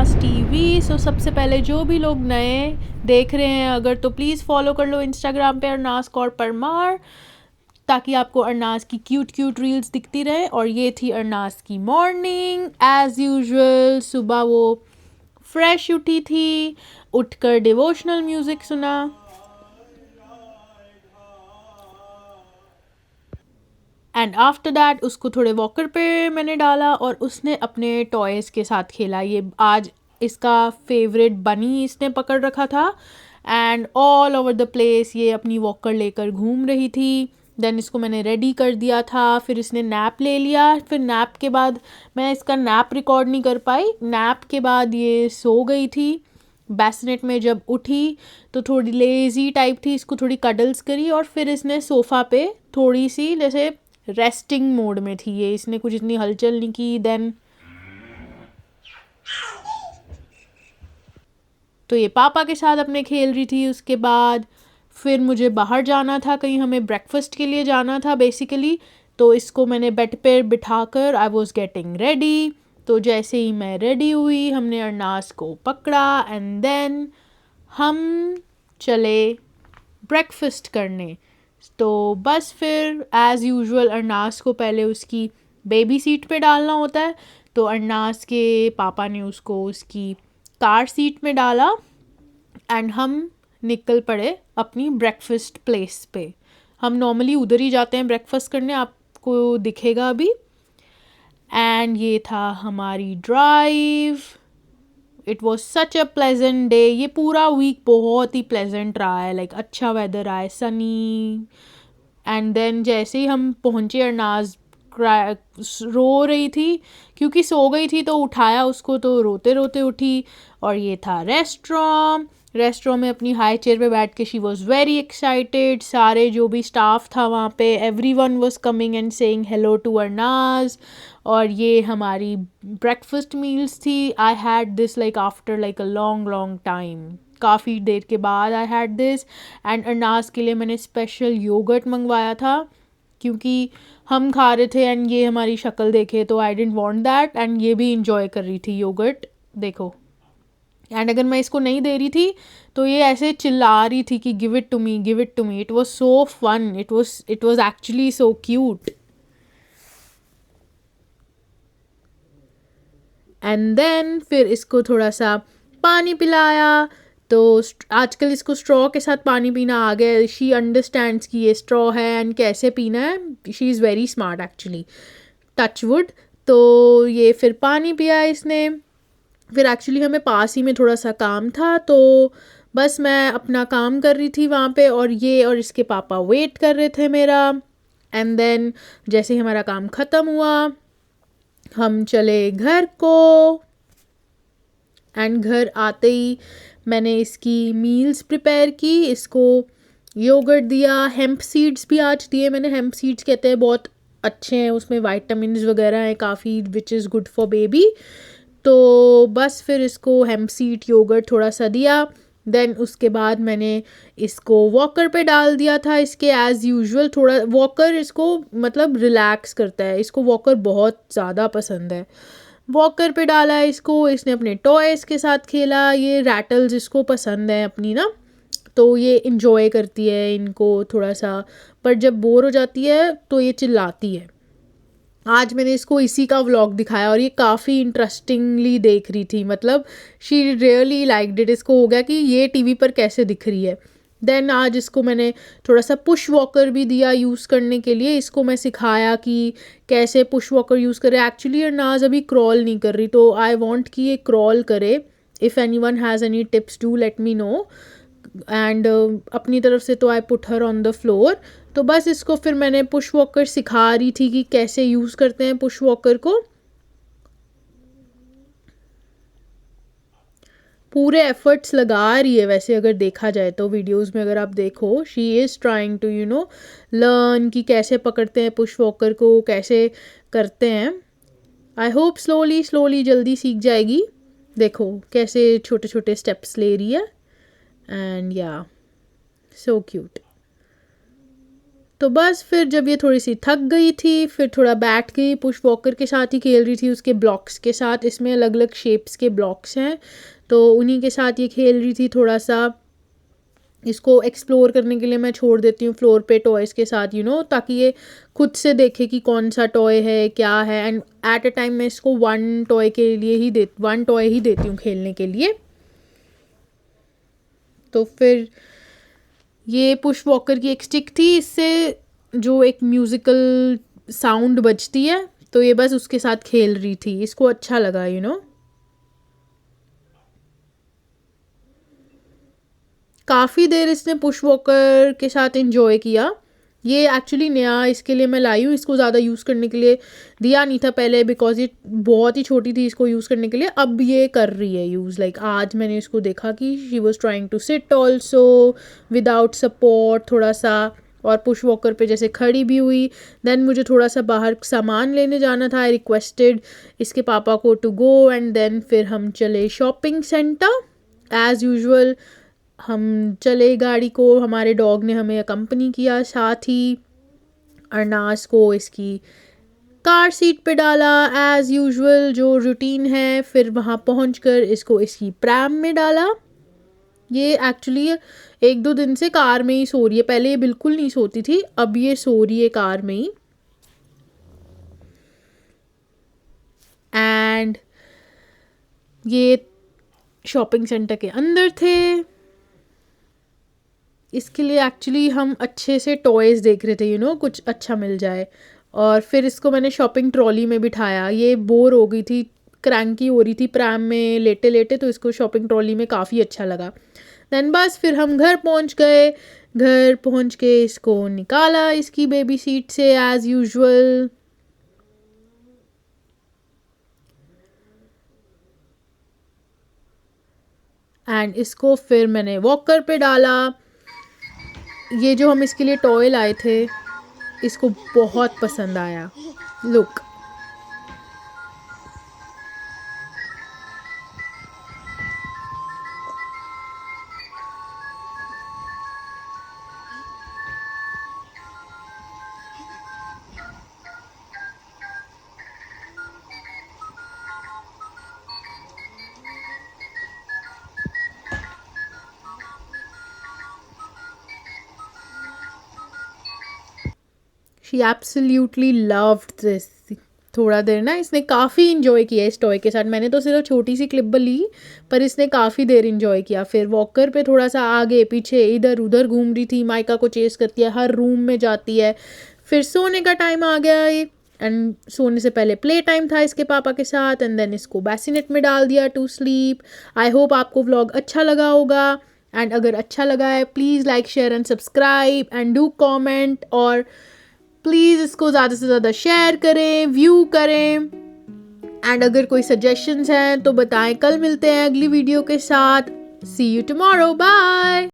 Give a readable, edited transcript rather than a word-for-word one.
Arnas TV. सो सबसे पहले जो भी लोग नए देख रहे हैं अगर, तो प्लीज़ फॉलो कर लो इंस्टाग्राम पे अरनास कौर परमार, ताकि आपको अरनास की क्यूट क्यूट रील्स दिखती रहे। और ये थी अरनास की मॉर्निंग एज़ यूजुअल। सुबह वो फ्रेश उठी थी, उठकर डिवोशनल म्यूज़िक सुना, एंड आफ्टर दैट उसको थोड़े वॉकर पे मैंने डाला और उसने अपने टॉयज़ के साथ खेला। ये आज इसका फेवरेट बनी इसने पकड़ रखा था, and all over the place ये अपनी वॉकर लेकर घूम रही थी। देन इसको मैंने रेडी कर दिया था, फिर इसने नैप ले लिया। फिर नैप के बाद मैं इसका नैप रिकॉर्ड नहीं कर पाई। नैप के बाद ये सो गई थी। बैसनेट में जब उठी तो थोड़ी लेज़ी टाइप थी, इसको थोड़ी कडल्स करी और फिर इसने सोफ़ा पे थोड़ी सी जैसे रेस्टिंग मोड में थी ये, इसने कुछ इतनी हलचल नहीं की। देन तो ये पापा के साथ अपने खेल रही थी। उसके बाद फिर मुझे बाहर जाना था, कहीं हमें ब्रेकफास्ट के लिए जाना था बेसिकली। तो इसको मैंने बेड पे बिठाकर आई वॉज गेटिंग रेडी। तो जैसे ही मैं रेडी हुई हमने अरनास को पकड़ा एंड देन हम चले ब्रेकफास्ट करने। तो बस फिर एज़ यूजुअल अरनास को पहले उसकी बेबी सीट पे डालना होता है, तो अरनास के पापा ने उसको उसकी कार सीट में डाला एंड हम निकल पड़े अपनी ब्रेकफास्ट प्लेस पे। हम नॉर्मली उधर ही जाते हैं ब्रेकफास्ट करने, आपको दिखेगा अभी। एंड ये था हमारी drive. It was such a pleasant day. ये पूरा वीक बहुत ही प्लेजेंट रहा है, लाइक अच्छा वेदर रहा है, सनी। एंड देन जैसे ही हम पहुँचे अरनाज रो रही थी क्योंकि सो गई थी, तो उठाया उसको तो रोते रोते उठी। और ये था रेस्टोरेंट में अपनी हाई चेयर पे बैठ के शी वॉज वेरी एक्साइटेड। सारे जो भी स्टाफ था वहाँ पे everyone was coming and saying hello to Arnaz. और ये हमारी ब्रेकफास्ट मील्स थी। I had this like after like a long long time, काफ़ी देर के बाद I had this. And Arnaz के लिए मैंने स्पेशल योगर्ट मंगवाया था क्योंकि हम खा रहे थे एंड ये हमारी शक्ल देखे तो I didn't want that. And ये भी इंजॉय कर रही थी योगर्ट, देखो। एंड अगर मैं इसको नहीं दे रही थी तो ये ऐसे चिल्ला रही थी कि give it to me, give it to me. It was so fun, it was actually so cute. And then फिर इसको थोड़ा सा पानी पिलाया। तो आजकल इसको स्ट्रॉ के साथ पानी पीना आ गया। शी अंडरस्टैंड्स कि ये स्ट्रॉ है एंड कैसे पीना है। She is very smart actually, touch wood. तो ये फिर पानी पिया इसने। फिर एक्चुअली हमें पास ही में थोड़ा सा काम था, तो बस मैं अपना काम कर रही थी वहाँ पे और ये और इसके पापा वेट कर रहे थे मेरा। एंड देन जैसे ही हमारा काम ख़त्म हुआ हम चले घर को। एंड घर आते ही मैंने इसकी मील्स प्रिपेयर की। इसको योगर्ट दिया, हेम्प सीड्स भी आज दिए मैंने। हेम्प सीड्स कहते हैं बहुत अच्छे हैं, उसमें वाइटामिन वगैरह हैं काफ़ी, which is good for baby. तो बस फिर इसको हेम्प सीड योगर्ट थोड़ा सा दिया। देन उसके बाद मैंने इसको वॉकर पे डाल दिया था। इसके एज़ यूजुअल थोड़ा वॉकर इसको मतलब रिलैक्स करता है, इसको वॉकर बहुत ज़्यादा पसंद है। वॉकर पे डाला है इसको, इसने अपने टॉयज़ के साथ खेला। ये रैटल्स इसको पसंद है अपनी ना, तो ये इंजॉय करती है इनको थोड़ा सा। पर जब बोर हो जाती है तो ये चिल्लाती है। आज मैंने इसको इसी का व्लॉग दिखाया और ये काफ़ी इंटरेस्टिंगली देख रही थी, मतलब शी रियली लाइक्ड इट। इसको हो गया कि ये टीवी पर कैसे दिख रही है। देन आज इसको मैंने थोड़ा सा पुश वॉकर भी दिया यूज़ करने के लिए। इसको मैं सिखाया कि कैसे पुश वॉकर यूज़ करे। एक्चुअली अरनाज अभी क्रॉल नहीं कर रही, तो आई वांट कि ये क्रॉल करे। If anyone has any tips do let me know. And अपनी तरफ से तो I put her on the floor. तो बस इसको फिर मैंने पुश वॉकर सिखा रही थी कि कैसे यूज़ करते हैं पुश वॉकर को। पूरे एफर्ट्स लगा रही है वैसे अगर देखा जाए तो, वीडियोस में अगर आप देखो she is trying to learn कि कैसे पकड़ते हैं पुश वॉकर को, कैसे करते हैं। आई होप स्लोली स्लोली जल्दी सीख जाएगी। देखो कैसे छोटे छोटे स्टेप्स ले रही है। एंड या सो क्यूट। तो बस फिर जब ये थोड़ी सी थक गई थी फिर थोड़ा बैठ गई, पुश वॉकर के साथ ही खेल रही थी, उसके ब्लॉक्स के साथ। इसमें अलग अलग शेप्स के ब्लॉक्स हैं तो उन्हीं के साथ ये खेल रही थी थोड़ा सा। इसको एक्सप्लोर करने के लिए मैं छोड़ देती हूँ फ्लोर पे टॉयज़ के साथ ताकि ये खुद से देखे कि कौन सा टॉय है क्या है। एंड एट अ टाइम मैं इसको वन टॉय ही देती हूँ खेलने के लिए। तो फिर ये पुश वॉकर की एक स्टिक थी, इससे जो एक म्यूज़िकल साउंड बजती है तो ये बस उसके साथ खेल रही थी, इसको अच्छा लगा काफ़ी देर इसने पुश वॉकर के साथ एंजॉय किया। ये एक्चुअली नया इसके लिए मैं लाई हूँ, इसको ज़्यादा यूज़ करने के लिए दिया नहीं था पहले बिकॉज ये बहुत ही छोटी थी इसको यूज़ करने के लिए। अब ये कर रही है यूज़, लाइक आज मैंने इसको देखा कि she was trying to sit also without support थोड़ा सा, और पुश वॉकर पे जैसे खड़ी भी हुई। देन मुझे थोड़ा सा बाहर सामान लेने जाना था, आई रिक्वेस्टेड इसके पापा को टू गो एंड देन फिर हम चले शॉपिंग सेंटर एज़ यूजुअल। हम चले गाड़ी को, हमारे डॉग ने हमें अकम्पनी किया, साथ ही अरनाज को इसकी कार सीट पे डाला एज़ यूजुअल जो रूटीन है। फिर वहाँ पहुँचकर इसको इसकी प्रैम में डाला। ये एक्चुअली 1-2 दिन से कार में ही सो रही है, पहले ये बिल्कुल नहीं सोती थी, अब ये सो रही है कार में ही। एंड ये शॉपिंग सेंटर के अंदर थे। इसके लिए एक्चुअली हम अच्छे से टॉयज़ देख रहे थे कुछ अच्छा मिल जाए। और फिर इसको मैंने शॉपिंग ट्रॉली में बिठाया, ये बोर हो गई थी, क्रैंकी हो रही थी प्रैम में लेटे लेटे, तो इसको शॉपिंग ट्रॉली में काफ़ी अच्छा लगा। देन बस फिर हम घर पहुंच गए, घर पहुंच के इसको निकाला इसकी बेबी सीट से एज़ यूजुअल। एंड इसको फिर मैंने वॉकर पे डाला। ये जो हम इसके लिए टॉय लाए थे इसको बहुत पसंद आया। Look, she absolutely loved this. थोड़ा देर ना इसने काफ़ी इन्जॉय किया इस टॉय के साथ। मैंने तो सिर्फ छोटी सी क्लिप ली पर इसने काफ़ी देर इन्जॉय किया। फिर वॉकर पे थोड़ा सा आगे पीछे इधर उधर घूम रही थी, माइका को चेस करती है, हर रूम में जाती है। फिर सोने का टाइम आ गया एंड सोने से पहले प्ले टाइम था इसके पापा के साथ एंड देन इसको बैसिनेट में डाल दिया टू स्लीप। आई होप आपको व्लॉग अच्छा लगा होगा एंड अगर अच्छा लगा है please like share and subscribe and do comment, और प्लीज़ इसको ज़्यादा से ज़्यादा शेयर करें, व्यू करें एंड अगर कोई सजेशंस हैं तो बताएं। कल मिलते हैं अगली वीडियो के साथ। सी यू टुमारो, बाय।